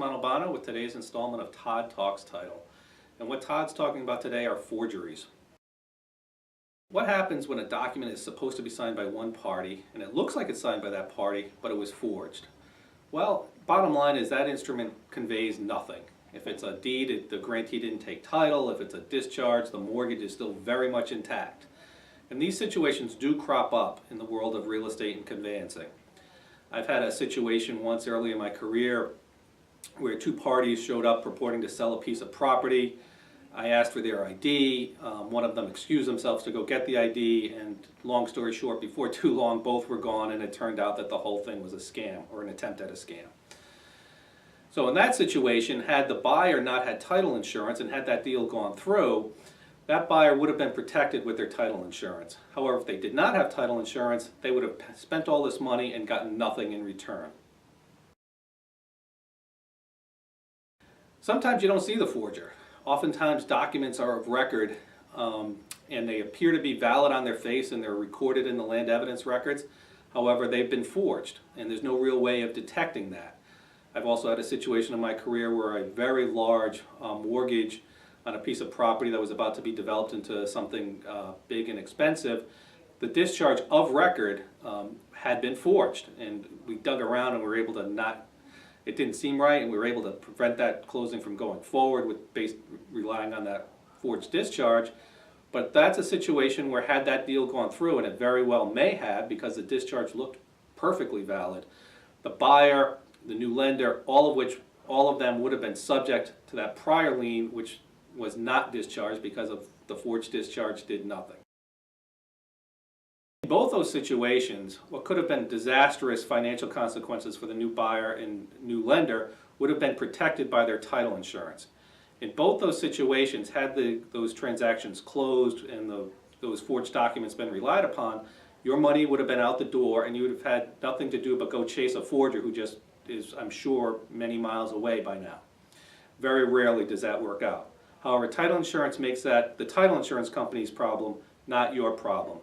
Montalbano with today's installment of Todd Talks Title. And what Todd's talking about today are forgeries. What happens when a document is supposed to be signed by one party and it looks like it's signed by that party, but it was forged? Well, bottom line is that instrument conveys nothing. If it's a deed, the grantee didn't take title. If it's a discharge, the mortgage is still very much intact. And these situations do crop up in the world of real estate and conveyancing. I've had a situation once early in my career where two parties showed up purporting to sell a piece of property. I asked for their ID. One of them excused themselves to go get the ID, and long story short, before too long, both were gone, and it turned out that the whole thing was a scam or an attempt at a scam. So in that situation, had the buyer not had title insurance and had that deal gone through, that buyer would have been protected with their title insurance. However, if they did not have title insurance, they would have spent all this money and gotten nothing in return. Sometimes you don't see the forger. Oftentimes documents are of record and they appear to be valid on their face and they're recorded in the land evidence records. However, they've been forged and there's no real way of detecting that. I've also had a situation in my career where a very large mortgage on a piece of property that was about to be developed into something big and expensive, the discharge of record had been forged, and we dug around and we were able to it didn't seem right, and we were able to prevent that closing from going forward with relying on that forged discharge. But that's a situation where had that deal gone through, and it very well may have because the discharge looked perfectly valid, the buyer, the new lender, all of them would have been subject to that prior lien, which was not discharged because of the forged discharge did nothing. In both those situations, what could have been disastrous financial consequences for the new buyer and new lender would have been protected by their title insurance. In both those situations, had those transactions closed and those forged documents been relied upon, your money would have been out the door and you would have had nothing to do but go chase a forger who just is, I'm sure, many miles away by now. Very rarely does that work out. However, title insurance makes that the title insurance company's problem, not your problem.